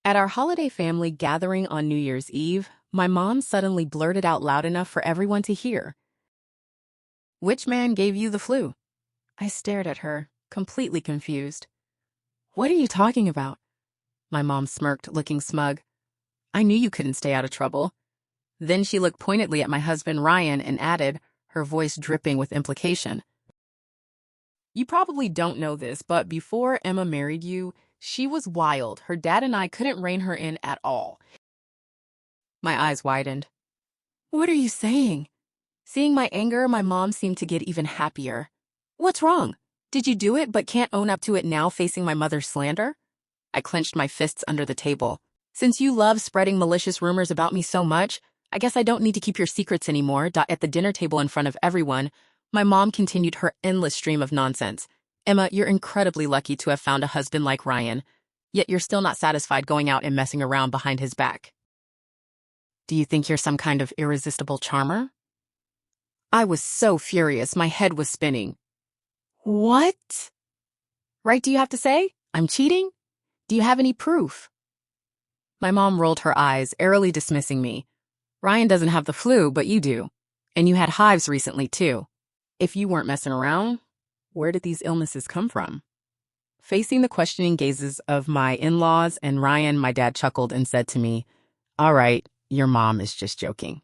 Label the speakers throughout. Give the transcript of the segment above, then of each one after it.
Speaker 1: At our holiday family gathering on New Year's Eve, my mom suddenly blurted out loud enough for everyone to hear, "Which man gave you the flu?" I stared at her, completely confused. "What are you talking about?" My mom smirked, looking smug. "I knew you couldn't stay out of trouble." Then she looked pointedly at my husband Ryan and added, her voice dripping with implication, "You probably don't know this, but before Emma married you, she was wild. Her dad and I couldn't rein her in at all." My eyes widened. "What are you saying?" Seeing my anger, my mom seemed to get even happier. "What's wrong? Did you do it but can't own up to it now facing my mother's slander?" I clenched my fists under the table. "Since you love spreading malicious rumors about me so much, I guess I don't need to keep your secrets anymore." At the dinner table in front of everyone, my mom continued her endless stream of nonsense. "Emma, you're incredibly lucky to have found a husband like Ryan, yet you're still not satisfied going out and messing around behind his back. Do you think you're some kind of irresistible charmer?" I was so furious, my head was spinning. "What? Right do you have to say? I'm cheating? Do you have any proof?" My mom rolled her eyes, airily dismissing me. "Ryan doesn't have the flu, but you do. And you had hives recently, too. If you weren't messing around, where did these illnesses come from?" Facing the questioning gazes of my in-laws and Ryan, my dad chuckled and said to me, "All right, your mom is just joking."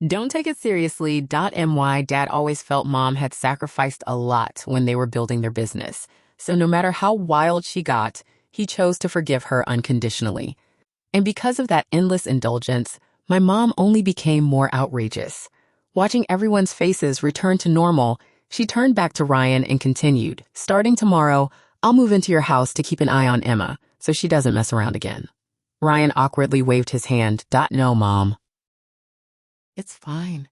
Speaker 1: Don't take it seriously. My dad always felt mom had sacrificed a lot when they were building their business. So no matter how wild she got, he chose to forgive her unconditionally. And because of that endless indulgence, my mom only became more outrageous. Watching everyone's faces return to normal, she turned back to Ryan and continued, "Starting tomorrow, I'll move into your house to keep an eye on Emma so she doesn't mess around again." Ryan awkwardly waved his hand. "No, Mom. It's fine.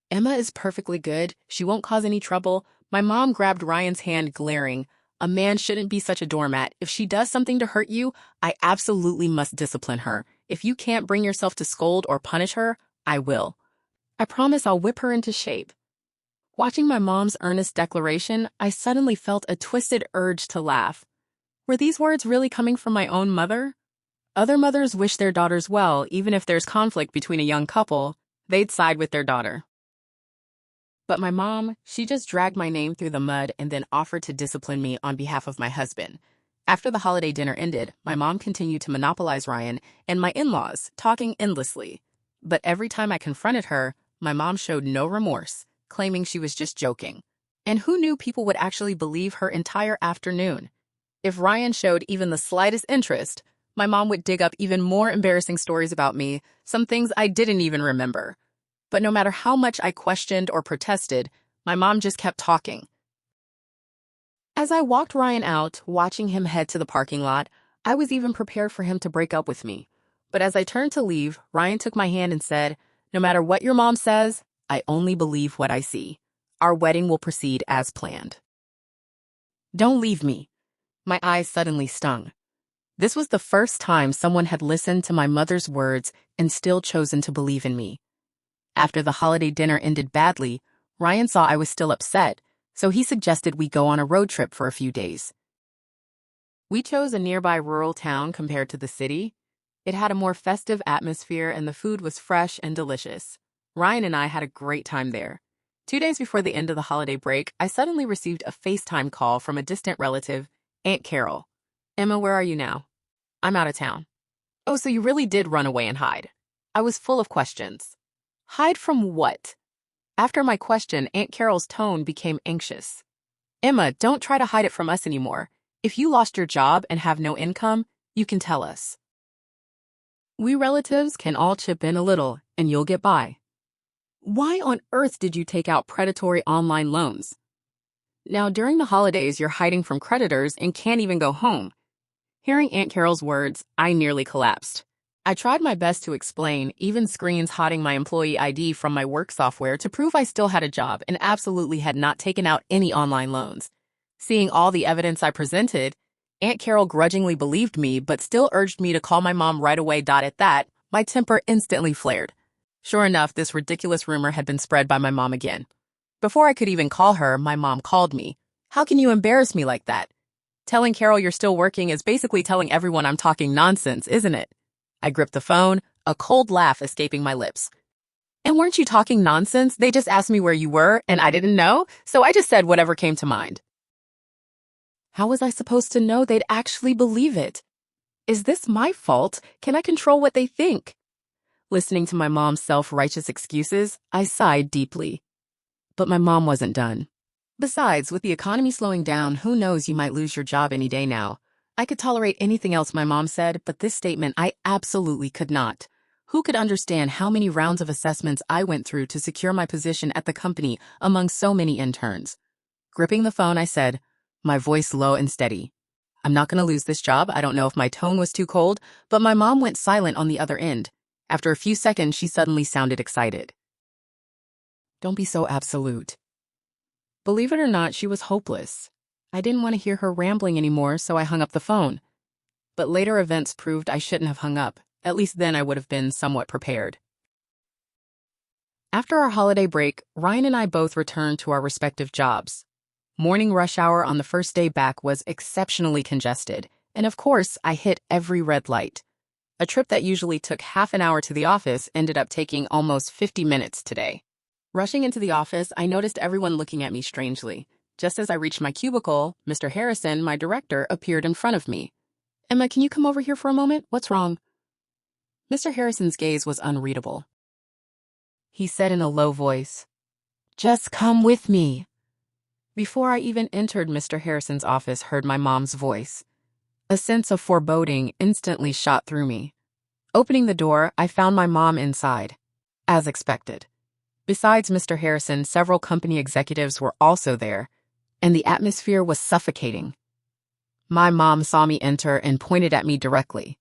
Speaker 1: Emma is perfectly good. She won't cause any trouble." My mom grabbed Ryan's hand, glaring. "A man shouldn't be such a doormat. If she does something to hurt you, I absolutely must discipline her. If you can't bring yourself to scold or punish her, I will. I promise I'll whip her into shape." Watching my mom's earnest declaration, I suddenly felt a twisted urge to laugh. Were these words really coming from my own mother? Other mothers wish their daughters well, even if there's conflict between a young couple. They'd side with their daughter. But my mom, she just dragged my name through the mud and then offered to discipline me on behalf of my husband. After the holiday dinner ended, my mom continued to monopolize Ryan and my in-laws, talking endlessly. But every time I confronted her, my mom showed no remorse, claiming she was just joking. And who knew people would actually believe her entire afternoon? If Ryan showed even the slightest interest, my mom would dig up even more embarrassing stories about me, some things I didn't even remember. But no matter how much I questioned or protested, my mom just kept talking. As I walked Ryan out, watching him head to the parking lot, I was even prepared for him to break up with me. But as I turned to leave, Ryan took my hand and said, "No matter what your mom says, I only believe what I see. Our wedding will proceed as planned." "Don't leave me." My eyes suddenly stung. This was the first time someone had listened to my mother's words and still chosen to believe in me. After the holiday dinner ended badly, Ryan saw I was still upset, so he suggested we go on a road trip for a few days. We chose a nearby rural town compared to the city. It had a more festive atmosphere and the food was fresh and delicious. Ryan and I had a great time there. 2 days before the end of the holiday break, I suddenly received a FaceTime call from a distant relative, Aunt Carol. "Emma, where are you now?" "I'm out of town." "Oh, so you really did run away and hide." I was full of questions. Hide from what? After my question, Aunt Carol's tone became anxious. "Emma, don't try to hide it from us anymore. If you lost your job and have no income, you can tell us. We relatives can all chip in a little, and you'll get by." "Why on earth did you take out predatory online loans?" "Now, during the holidays, you're hiding from creditors and can't even go home." Hearing Aunt Carol's words, I nearly collapsed. I tried my best to explain, even screenshotting my employee ID from my work software to prove I still had a job and absolutely had not taken out any online loans. Seeing all the evidence I presented, Aunt Carol grudgingly believed me but still urged me to call my mom right away. At that, my temper instantly flared. Sure enough, this ridiculous rumor had been spread by my mom again. Before I could even call her, my mom called me. "How can you embarrass me like that?" Telling Carol you're still working is basically telling everyone I'm talking nonsense, isn't it? I gripped the phone, a cold laugh escaping my lips. And weren't you talking nonsense? They just asked me where you were, and I didn't know, so I just said whatever came to mind. How was I supposed to know they'd actually believe it? Is this my fault? Can I control what they think? Listening to my mom's self-righteous excuses, I sighed deeply. But my mom wasn't done. Besides, with the economy slowing down, who knows, you might lose your job any day now. I could tolerate anything else my mom said, but this statement I absolutely could not. Who could understand how many rounds of assessments I went through to secure my position at the company among so many interns? Gripping the phone, I said, my voice low and steady, I'm not going to lose this job. I don't know if my tone was too cold, but my mom went silent on the other end. After a few seconds, she suddenly sounded excited. Don't be so absolute. Believe it or not, she was hopeless. I didn't want to hear her rambling anymore, so I hung up the phone. But later events proved I shouldn't have hung up. At least then I would have been somewhat prepared. After our holiday break, Ryan and I both returned to our respective jobs. Morning rush hour on the first day back was exceptionally congested, and of course, I hit every red light. A trip that usually took half an hour to the office ended up taking almost 50 minutes today. Rushing into the office, I noticed everyone looking at me strangely. Just as I reached my cubicle, Mr. Harrison, my director, appeared in front of me. Emma, can you come over here for a moment? What's wrong? Mr. Harrison's gaze was unreadable. He said in a low voice, "Just come with me." Before I even entered Mr. Harrison's office, heard my mom's voice. A sense of foreboding instantly shot through me. Opening the door, I found my mom inside, as expected. Besides Mr. Harrison, several company executives were also there, and the atmosphere was suffocating. My mom saw me enter and pointed at me directly.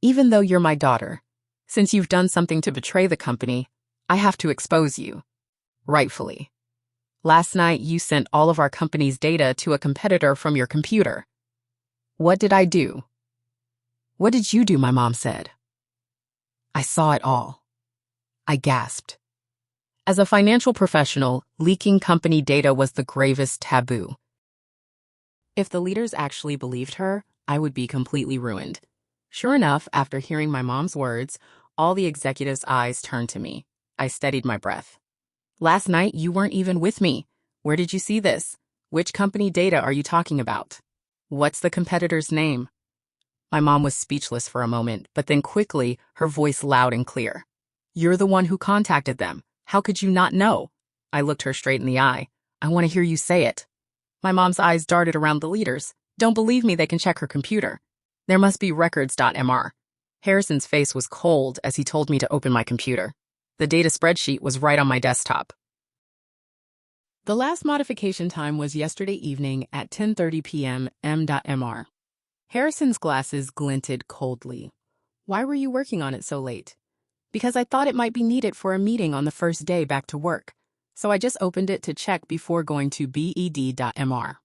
Speaker 1: Even though you're my daughter, since you've done something to betray the company, I have to expose you. Rightfully. Last night, you sent all of our company's data to a competitor from your computer. What did I do? What did you do? My mom said. I saw it all. I gasped. As a financial professional, leaking company data was the gravest taboo. If the leaders actually believed her, I would be completely ruined. Sure enough, after hearing my mom's words, all the executives' eyes turned to me. I steadied my breath. Last night, you weren't even with me. Where did you see this? Which company data are you talking about? What's the competitor's name? My mom was speechless for a moment, but then quickly, her voice loud and clear. You're the one who contacted them. How could you not know? I looked her straight in the eye. I want to hear you say it. My mom's eyes darted around the leaders. Don't believe me, they can check her computer. There must be records.mr. Harrison's face was cold as he told me to open my computer. The data spreadsheet was right on my desktop. The last modification time was yesterday evening at 10:30 p.m. m.mr. Harrison's glasses glinted coldly. Why were you working on it so late? Because I thought it might be needed for a meeting on the first day back to work. So I just opened it to check before going to bed.mr.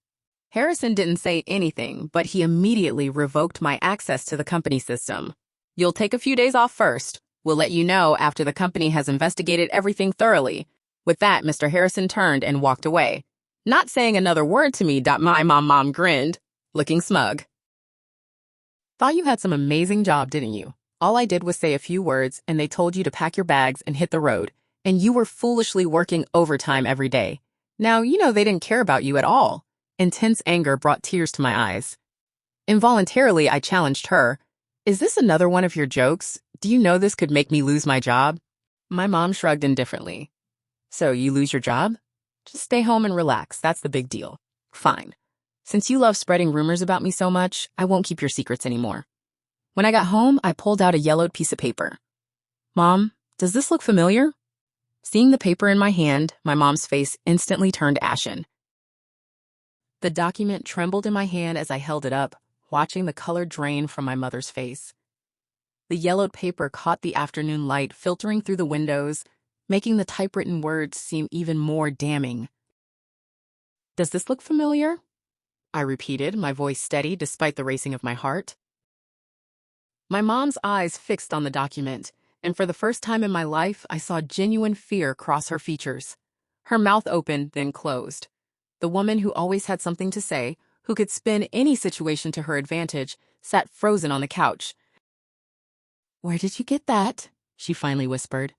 Speaker 1: Harrison didn't say anything, but he immediately revoked my access to the company system. You'll take a few days off first. We'll let you know after the company has investigated everything thoroughly. With that, Mr. Harrison turned and walked away, not saying another word to me. My mom grinned, looking smug. Thought you had some amazing job, didn't you? All I did was say a few words, and they told you to pack your bags and hit the road, and you were foolishly working overtime every day. Now, you know they didn't care about you at all. Intense anger brought tears to my eyes. Involuntarily, I challenged her. Is this another one of your jokes? Do you know this could make me lose my job? My mom shrugged indifferently. So you lose your job? Just stay home and relax. That's the big deal. Fine. Since you love spreading rumors about me so much, I won't keep your secrets anymore. When I got home, I pulled out a yellowed piece of paper. Mom, does this look familiar? Seeing the paper in my hand, my mom's face instantly turned ashen. The document trembled in my hand as I held it up, watching the color drain from my mother's face. The yellowed paper caught the afternoon light filtering through the windows, making the typewritten words seem even more damning. Does this look familiar? I repeated, my voice steady despite the racing of my heart. My mom's eyes fixed on the document, and for the first time in my life, I saw genuine fear cross her features. Her mouth opened, then closed. The woman who always had something to say, who could spin any situation to her advantage, sat frozen on the couch. "Where did you get that?" she finally whispered.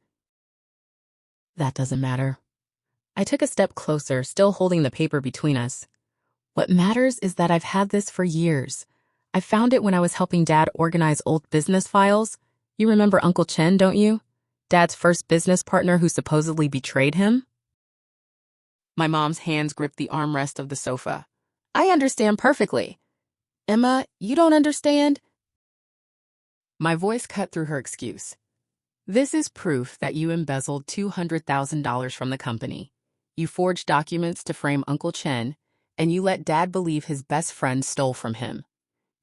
Speaker 1: "That doesn't matter." I took a step closer, still holding the paper between us. "What matters is that I've had this for years. I found it when I was helping Dad organize old business files. You remember Uncle Chen, don't you? Dad's first business partner who supposedly betrayed him?" My mom's hands gripped the armrest of the sofa. "I understand perfectly." "Emma, you don't understand?" My voice cut through her excuse. "This is proof that you embezzled $200,000 from the company. You forged documents to frame Uncle Chen, and you let Dad believe his best friend stole from him.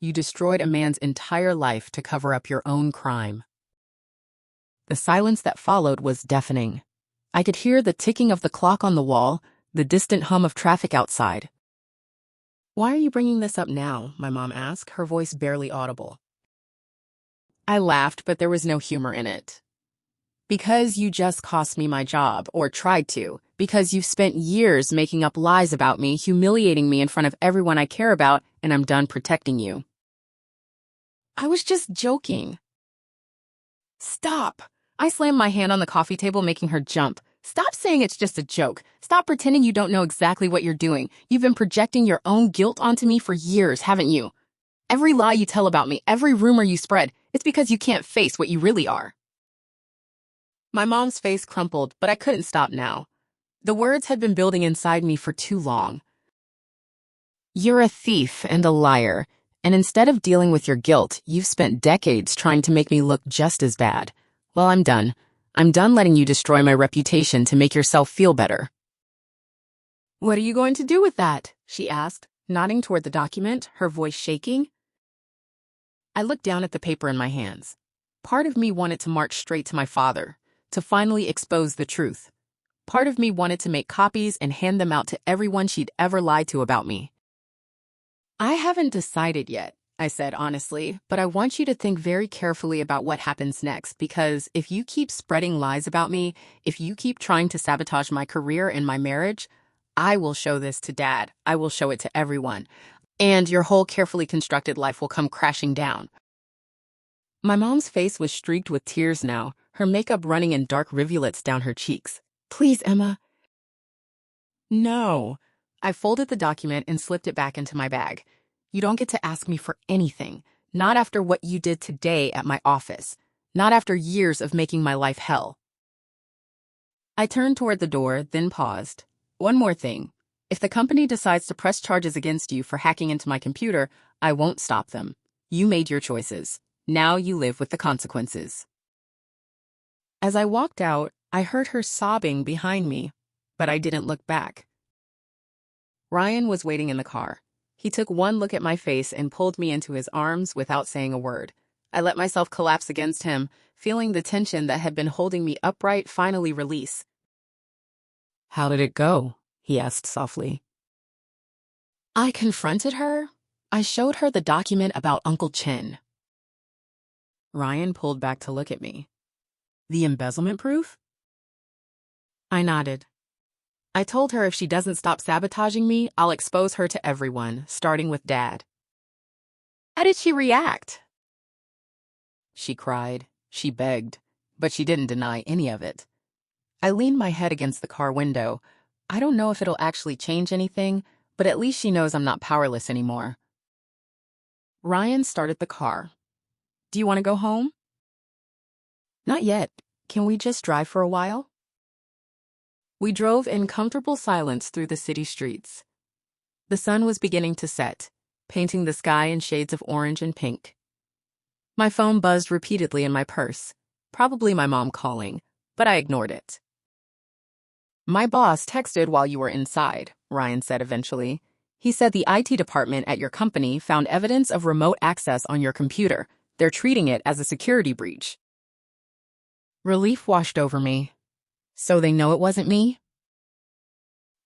Speaker 1: You destroyed a man's entire life to cover up your own crime." The silence that followed was deafening. I could hear the ticking of the clock on the wall, the distant hum of traffic outside. "Why are you bringing this up now?" my mom asked, her voice barely audible. I laughed, but there was no humor in it. "Because you just cost me my job, or tried to. Because you've spent years making up lies about me, humiliating me in front of everyone I care about, and I'm done protecting you." "I was just joking." "Stop!" I slammed my hand on the coffee table, making her jump. "Stop saying it's just a joke. Stop pretending you don't know exactly what you're doing. You've been projecting your own guilt onto me for years, haven't you? Every lie you tell about me, every rumor you spread, it's because you can't face what you really are." My mom's face crumpled, but I couldn't stop now. The words had been building inside me for too long. "You're a thief and a liar, and instead of dealing with your guilt, you've spent decades trying to make me look just as bad. Well, I'm done. I'm done letting you destroy my reputation to make yourself feel better." "What are you going to do with that?" she asked, nodding toward the document, her voice shaking. I looked down at the paper in my hands. Part of me wanted to march straight to my father, to finally expose the truth. Part of me wanted to make copies and hand them out to everyone she'd ever lied to about me. "I haven't decided yet," I said honestly, "but I want you to think very carefully about what happens next, because if you keep spreading lies about me, if you keep trying to sabotage my career and my marriage, I will show this to Dad. I will show it to everyone. And your whole carefully constructed life will come crashing down." My mom's face was streaked with tears now, her makeup running in dark rivulets down her cheeks. "Please, Emma." "No." I folded the document and slipped it back into my bag. "You don't get to ask me for anything. Not after what you did today at my office. Not after years of making my life hell." I turned toward the door, then paused. "One more thing. If the company decides to press charges against you for hacking into my computer, I won't stop them. You made your choices. Now you live with the consequences." As I walked out, I heard her sobbing behind me, but I didn't look back. Ryan was waiting in the car. He took one look at my face and pulled me into his arms without saying a word. I let myself collapse against him, feeling the tension that had been holding me upright finally release. "How did it go?" he asked softly. "I confronted her. I showed her the document about Uncle Chen." Ryan pulled back to look at me. "The embezzlement proof?" I nodded. "I told her if she doesn't stop sabotaging me, I'll expose her to everyone, starting with Dad." "How did she react?" "She cried. She begged. But she didn't deny any of it." I leaned my head against the car window. I don't know if it'll actually change anything, but at least she knows I'm not powerless anymore. Ryan started the car. "Do you want to go home?" "Not yet. Can we just drive for a while?" We drove in comfortable silence through the city streets. The sun was beginning to set, painting the sky in shades of orange and pink. My phone buzzed repeatedly in my purse, probably my mom calling, but I ignored it. "My boss texted while you were inside," Ryan said eventually. "He said the IT department at your company found evidence of remote access on your computer. They're treating it as a security breach." Relief washed over me. "So they know it wasn't me?"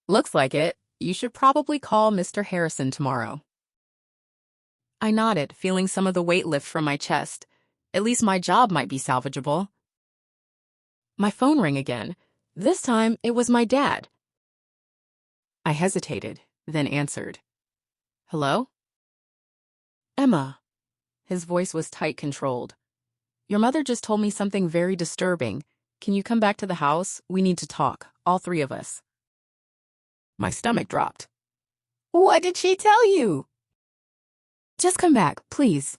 Speaker 1: "Looks like it. You should probably call Mr. Harrison tomorrow." I nodded, feeling some of the weight lift from my chest. At least my job might be salvageable. My phone rang again. This time, it was my dad. I hesitated, then answered. Hello? Emma. His voice was tight, controlled. Your mother just told me something very disturbing. Can you come back to the house? We need to talk, all three of us. My stomach dropped. What did she tell you? Just come back, please.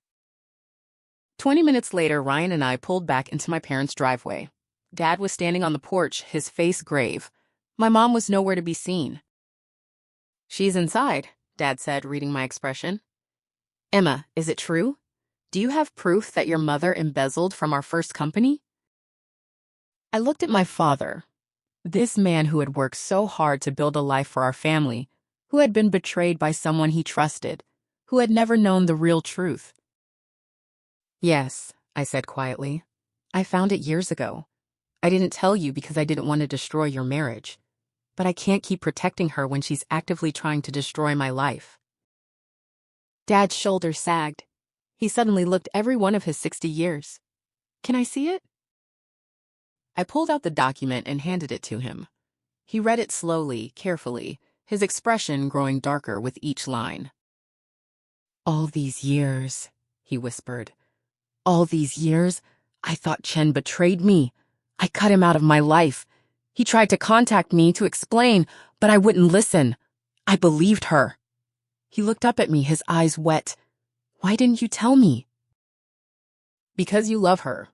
Speaker 1: 20 minutes later, Ryan and I pulled back into my parents' driveway. Dad was standing on the porch, his face grave. My mom was nowhere to be seen. She's inside, Dad said, reading my expression. Emma, is it true? Do you have proof that your mother embezzled from our first company? I looked at my father, this man who had worked so hard to build a life for our family, who had been betrayed by someone he trusted, who had never known the real truth. Yes, I said quietly. I found it years ago. I didn't tell you because I didn't want to destroy your marriage. But I can't keep protecting her when she's actively trying to destroy my life. Dad's shoulders sagged. He suddenly looked every one of his 60 years. Can I see it? I pulled out the document and handed it to him. He read it slowly, carefully, his expression growing darker with each line. All these years, he whispered. All these years, I thought Chen betrayed me. I cut him out of my life. He tried to contact me to explain, but I wouldn't listen. I believed her. He looked up at me, his eyes wet. Why didn't you tell me? Because you love her.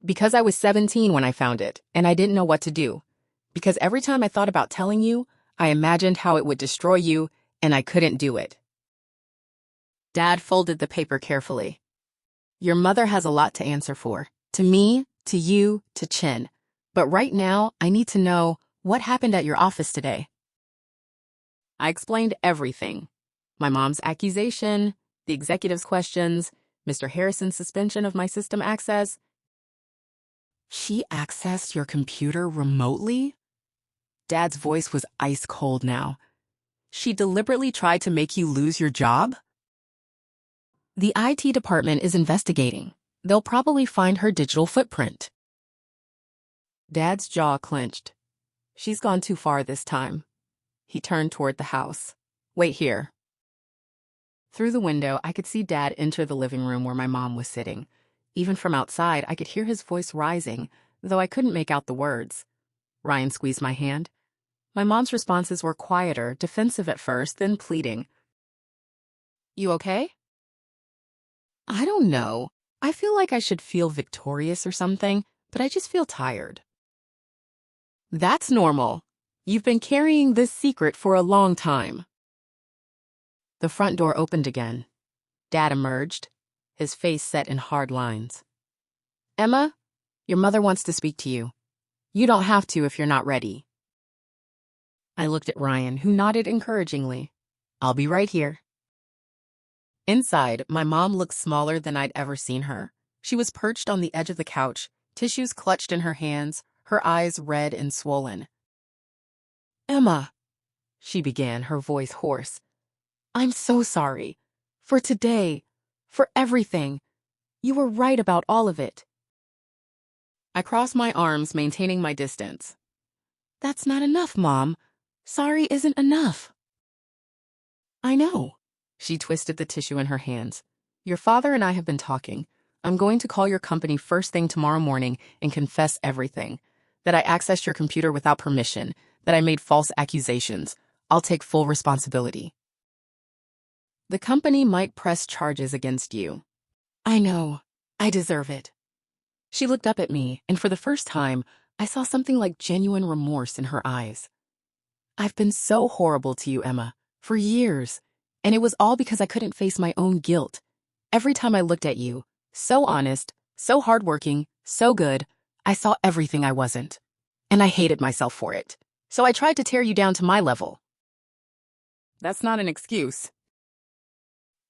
Speaker 1: Because I was 17 when I found it, and I didn't know what to do. Because every time I thought about telling you, I imagined how it would destroy you, and I couldn't do it. Dad folded the paper carefully. Your mother has a lot to answer for. To me, to you, to Chen. But right now, I need to know what happened at your office today. I explained everything. My mom's accusation, the executive's questions, Mr. Harrison's suspension of my system access. She accessed your computer remotely? Dad's voice was ice cold now. She deliberately tried to make you lose your job? The IT department is investigating. They'll probably find her digital footprint. Dad's jaw clenched. She's gone too far this time. He turned toward the house. Wait here. Through the window, I could see Dad enter the living room where my mom was sitting. Even from outside, I could hear his voice rising, though I couldn't make out the words. Ryan squeezed my hand. My mom's responses were quieter, defensive at first, then pleading. You okay? I don't know. I feel like I should feel victorious or something, but I just feel tired. That's normal. You've been carrying this secret for a long time. The front door opened again. Dad emerged, his face set in hard lines. Emma, your mother wants to speak to you. You don't have to if you're not ready. I looked at Ryan, who nodded encouragingly. I'll be right here. Inside, my mom looked smaller than I'd ever seen her. She was perched on the edge of the couch, tissues clutched in her hands, her eyes red and swollen. Emma, she began, her voice hoarse. I'm so sorry. For today. For everything. You were right about all of it. I crossed my arms, maintaining my distance. That's not enough, Mom. Sorry isn't enough. I know. She twisted the tissue in her hands. Your father and I have been talking. I'm going to call your company first thing tomorrow morning and confess everything. That I accessed your computer without permission. That I made false accusations. I'll take full responsibility. The company might press charges against you. I know. I deserve it. She looked up at me, and for the first time, I saw something like genuine remorse in her eyes. I've been so horrible to you, Emma, for years, and it was all because I couldn't face my own guilt. Every time I looked at you, so honest, so hardworking, so good, I saw everything I wasn't. And I hated myself for it. So I tried to tear you down to my level. That's not an excuse.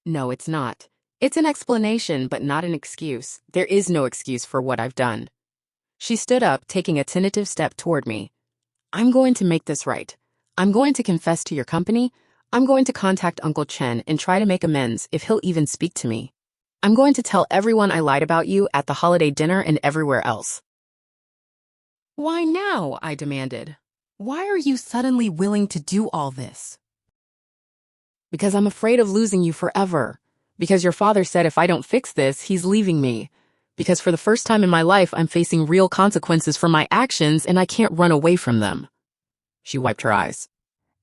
Speaker 1: No, it's not. It's an explanation, but not an excuse. There is no excuse for what I've done. She stood up, taking a tentative step toward me. I'm going to make this right. I'm going to confess to your company. I'm going to contact Uncle Chen and try to make amends if he'll even speak to me. I'm going to tell everyone I lied about you at the holiday dinner and everywhere else. Why now? I demanded. Why are you suddenly willing to do all this? Because I'm afraid of losing you forever. Because your father said if I don't fix this, he's leaving me. Because for the first time in my life, I'm facing real consequences for my actions and I can't run away from them. She wiped her eyes.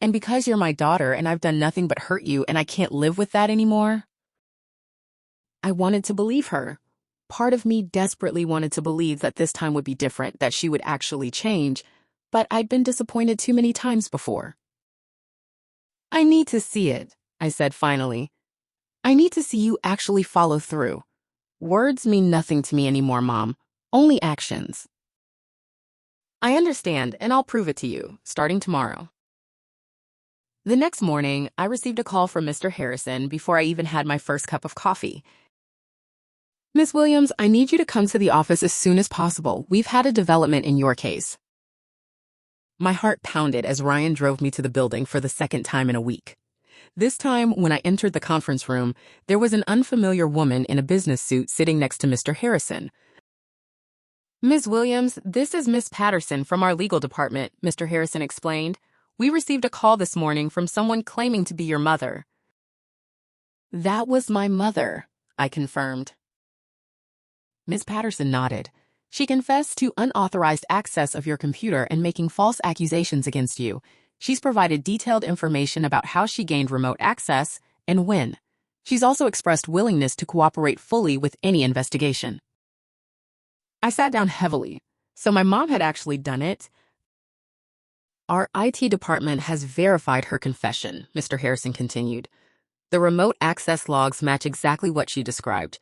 Speaker 1: And because you're my daughter and I've done nothing but hurt you and I can't live with that anymore. I wanted to believe her. Part of me desperately wanted to believe that this time would be different, that she would actually change, but I'd been disappointed too many times before. I need to see it, I said finally. I need to see you actually follow through. Words mean nothing to me anymore, Mom. Only actions. I understand, and I'll prove it to you, starting tomorrow. The next morning, I received a call from Mr. Harrison before I even had my first cup of coffee. Miss Williams, I need you to come to the office as soon as possible. We've had a development in your case. My heart pounded as Ryan drove me to the building for the second time in a week. This time, when I entered the conference room, there was an unfamiliar woman in a business suit sitting next to Mr. Harrison. Ms. Williams, this is Miss Patterson from our legal department, Mr. Harrison explained. We received a call this morning from someone claiming to be your mother. That was my mother, I confirmed. Ms. Patterson nodded. She confessed to unauthorized access of your computer and making false accusations against you. She's provided detailed information about how she gained remote access and when. She's also expressed willingness to cooperate fully with any investigation. I sat down heavily. So my mom had actually done it. Our IT department has verified her confession, Mr. Harrison continued. The remote access logs match exactly what she described.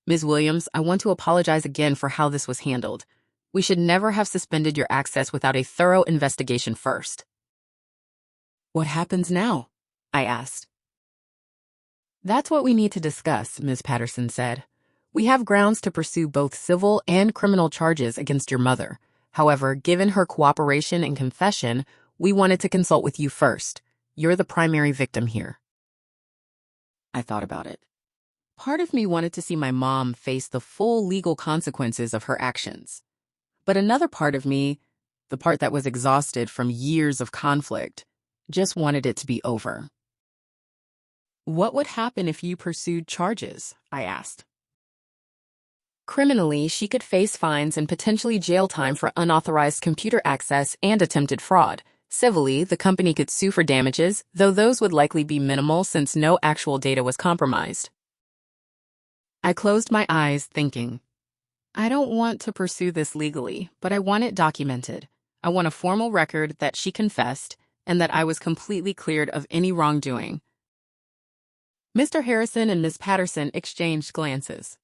Speaker 1: Ms. Williams, I want to apologize again for how this was handled. We should never have suspended your access without a thorough investigation first. What happens now? I asked. That's what we need to discuss, Ms. Patterson said. We have grounds to pursue both civil and criminal charges against your mother. However, given her cooperation and confession, we wanted to consult with you first. You're the primary victim here. I thought about it. Part of me wanted to see my mom face the full legal consequences of her actions. But another part of me, the part that was exhausted from years of conflict, just wanted it to be over. What would happen if you pursued charges? I asked. Criminally, she could face fines and potentially jail time for unauthorized computer access and attempted fraud. Civilly, the company could sue for damages, though those would likely be minimal since no actual data was compromised. I closed my eyes, thinking, I don't want to pursue this legally, but I want it documented. I want a formal record that she confessed and that I was completely cleared of any wrongdoing. Mr. Harrison and Miss Patterson exchanged glances.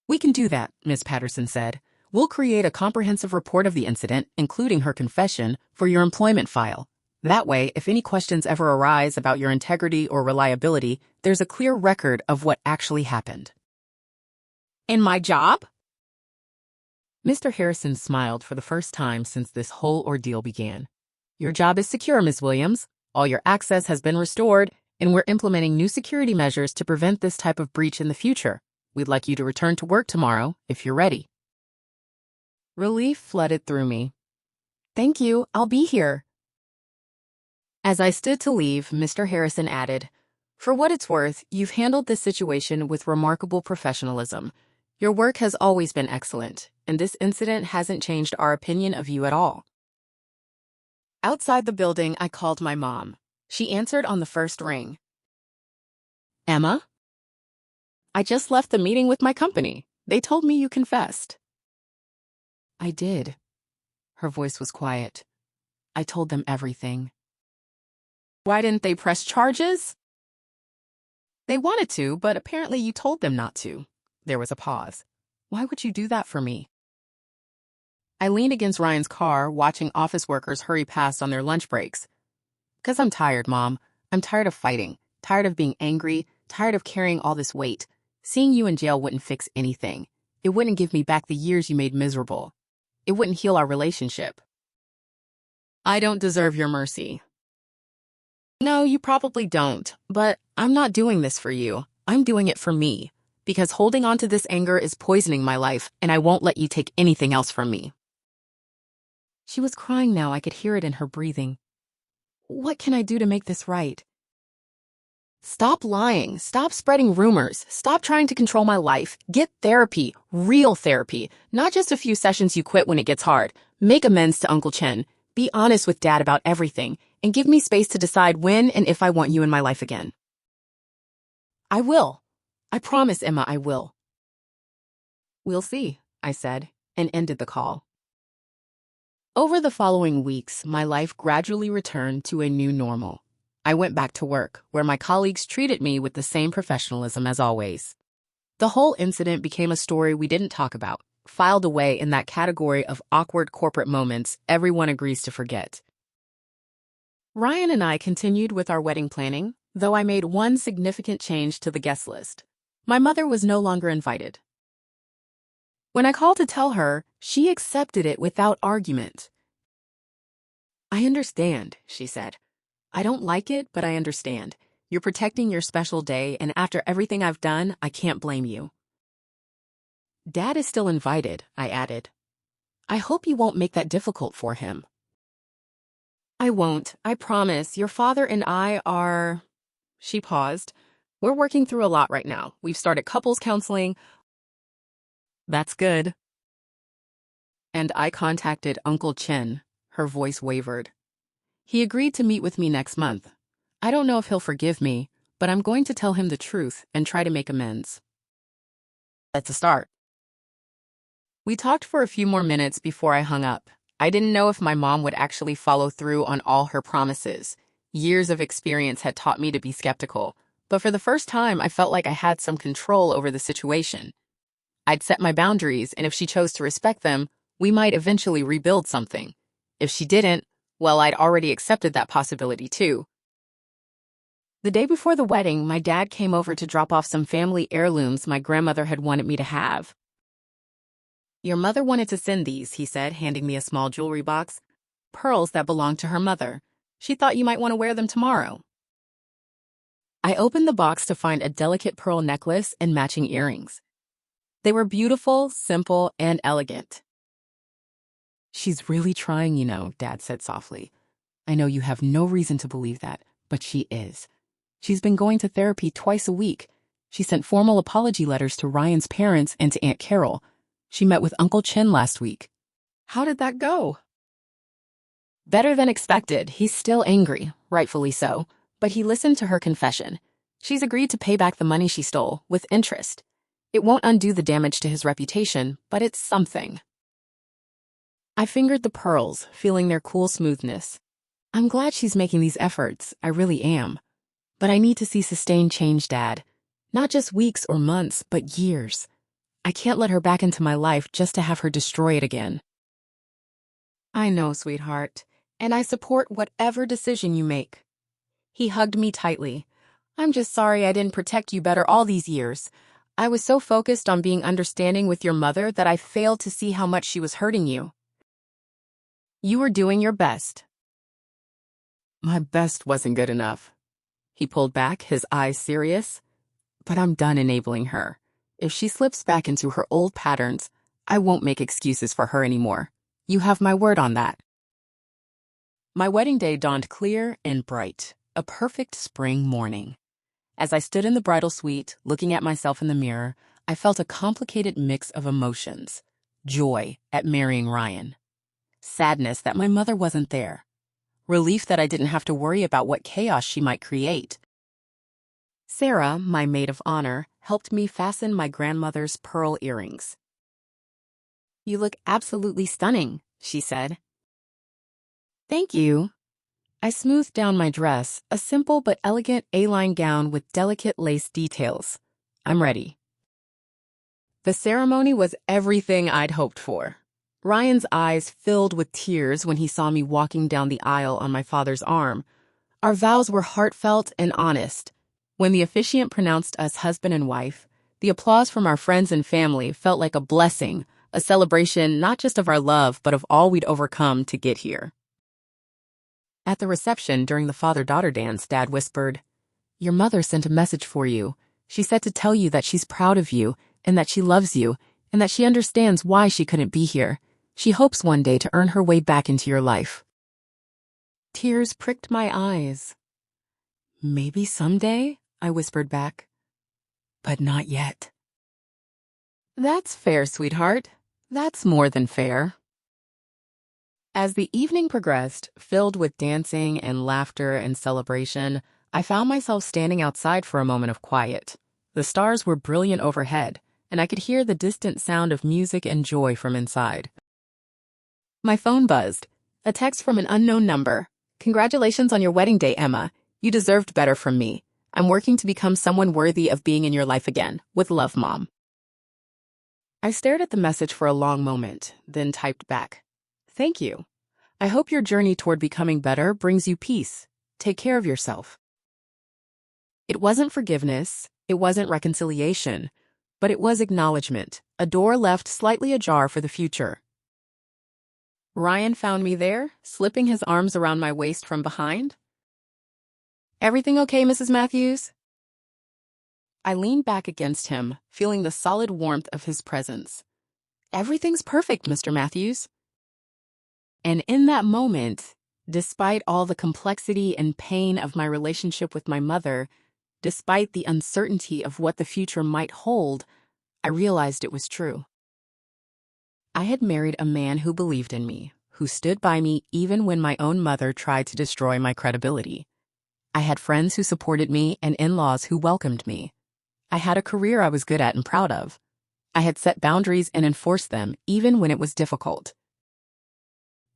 Speaker 1: We can do that, Miss Patterson said. We'll create a comprehensive report of the incident, including her confession, for your employment file. That way, if any questions ever arise about your integrity or reliability, there's a clear record of what actually happened. And my job? Mr. Harrison smiled for the first time since this whole ordeal began. Your job is secure, Ms. Williams. All your access has been restored, and we're implementing new security measures to prevent this type of breach in the future. We'd like you to return to work tomorrow, if you're ready. Relief flooded through me. Thank you, I'll be here. As I stood to leave, Mr. Harrison added, For what it's worth, you've handled this situation with remarkable professionalism. Your work has always been excellent, and this incident hasn't changed our opinion of you at all. Outside the building, I called my mom. She answered on the first ring. Emma? I just left the meeting with my company. They told me you confessed. I did. Her voice was quiet. I told them everything. Why didn't they press charges? They wanted to, but apparently you told them not to. There was a pause. Why would you do that for me? I leaned against Ryan's car, watching office workers hurry past on their lunch breaks. Because I'm tired, Mom. I'm tired of fighting, tired of being angry, tired of carrying all this weight. Seeing you in jail wouldn't fix anything. It wouldn't give me back the years you made miserable. It wouldn't heal our relationship. I don't deserve your mercy. No, you probably don't, but I'm not doing this for you. I'm doing it for me. Because holding on to this anger is poisoning my life, and I won't let you take anything else from me. She was crying now. I could hear it in her breathing. What can I do to make this right? Stop lying. Stop spreading rumors. Stop trying to control my life. Get therapy. Real therapy. Not just a few sessions you quit when it gets hard. Make amends to Uncle Chen. Be honest with Dad about everything. And give me space to decide when and if I want you in my life again. I will. I promise, Emma, I will. We'll see, I said, and ended the call. Over the following weeks, my life gradually returned to a new normal. I went back to work, where my colleagues treated me with the same professionalism as always. The whole incident became a story we didn't talk about, filed away in that category of awkward corporate moments everyone agrees to forget. Ryan and I continued with our wedding planning, though I made one significant change to the guest list. My mother was no longer invited. When I called to tell her, she accepted it without argument. I understand, she said. I don't like it, but I understand. You're protecting your special day, and after everything I've done, I can't blame you. Dad is still invited, I added. I hope you won't make that difficult for him. I won't, I promise. Your father and I are... She paused. We're working through a lot right now. We've started couples counseling. That's good. And I contacted Uncle Chen. Her voice wavered. He agreed to meet with me next month. I don't know if he'll forgive me, but I'm going to tell him the truth and try to make amends. That's a start. We talked for a few more minutes before I hung up. I didn't know if my mom would actually follow through on all her promises. Years of experience had taught me to be skeptical, but for the first time, I felt like I had some control over the situation. I'd set my boundaries, and if she chose to respect them, we might eventually rebuild something. If she didn't, well, I'd already accepted that possibility too. The day before the wedding, my dad came over to drop off some family heirlooms my grandmother had wanted me to have. Your mother wanted to send these, he said, handing me a small jewelry box. Pearls that belonged to her mother. She thought you might want to wear them tomorrow. I opened the box to find a delicate pearl necklace and matching earrings. They were beautiful, simple, and elegant. She's really trying, you know, Dad said softly. I know you have no reason to believe that, but she is. She's been going to therapy twice a week. She sent formal apology letters to Ryan's parents and to Aunt Carol. She met with Uncle Chen last week. How did that go? Better than expected. He's still angry, rightfully so, but he listened to her confession. She's agreed to pay back the money she stole, with interest. It won't undo the damage to his reputation, but it's something. I fingered the pearls, feeling their cool smoothness. I'm glad she's making these efforts, I really am. But I need to see sustained change, Dad. Not just weeks or months, but years. I can't let her back into my life just to have her destroy it again. I know, sweetheart, and I support whatever decision you make. He hugged me tightly. I'm just sorry I didn't protect you better all these years. I was so focused on being understanding with your mother that I failed to see how much she was hurting you. You were doing your best. My best wasn't good enough. He pulled back, his eyes serious. But I'm done enabling her. If she slips back into her old patterns, I won't make excuses for her anymore. You have my word on that. My wedding day dawned clear and bright, a perfect spring morning. As I stood in the bridal suite, looking at myself in the mirror, I felt a complicated mix of emotions. Joy at marrying Ryan. Sadness that my mother wasn't there. Relief that I didn't have to worry about what chaos she might create. Sarah, my maid of honor, helped me fasten my grandmother's pearl earrings. You look absolutely stunning, she said. Thank you. I smoothed down my dress, a simple but elegant A-line gown with delicate lace details. I'm ready. The ceremony was everything I'd hoped for. Ryan's eyes filled with tears when he saw me walking down the aisle on my father's arm. Our vows were heartfelt and honest. When the officiant pronounced us husband and wife, the applause from our friends and family felt like a blessing, a celebration not just of our love, but of all we'd overcome to get here. At the reception during the father-daughter dance, Dad whispered, "Your mother sent a message for you. She said to tell you that she's proud of you and that she loves you and that she understands why she couldn't be here. She hopes one day to earn her way back into your life." Tears pricked my eyes. Maybe someday, I whispered back. But not yet. That's fair, sweetheart. That's more than fair. As the evening progressed, filled with dancing and laughter and celebration, I found myself standing outside for a moment of quiet. The stars were brilliant overhead, and I could hear the distant sound of music and joy from inside. My phone buzzed. A text from an unknown number. Congratulations on your wedding day, Emma. You deserved better from me. I'm working to become someone worthy of being in your life again. With love, Mom. I stared at the message for a long moment, then typed back. Thank you. I hope your journey toward becoming better brings you peace. Take care of yourself. It wasn't forgiveness, it wasn't reconciliation, but it was acknowledgement, a door left slightly ajar for the future. Ryan found me there, slipping his arms around my waist from behind. Everything okay, Mrs. Matthews? I leaned back against him, feeling the solid warmth of his presence. Everything's perfect, Mr. Matthews. And in that moment, despite all the complexity and pain of my relationship with my mother, despite the uncertainty of what the future might hold, I realized it was true. I had married a man who believed in me, who stood by me even when my own mother tried to destroy my credibility. I had friends who supported me and in-laws who welcomed me. I had a career I was good at and proud of. I had set boundaries and enforced them even when it was difficult.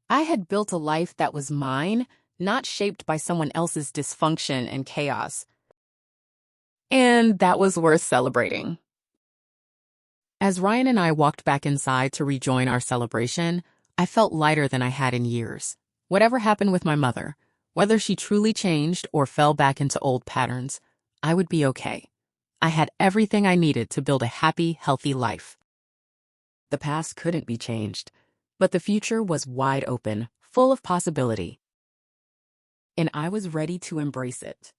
Speaker 1: I had built a life that was mine, not shaped by someone else's dysfunction and chaos. And that was worth celebrating. As Ryan and I walked back inside to rejoin our celebration, I felt lighter than I had in years. Whatever happened with my mother, whether she truly changed or fell back into old patterns, I would be okay. I had everything I needed to build a happy, healthy life. The past couldn't be changed, but the future was wide open, full of possibility. And I was ready to embrace it.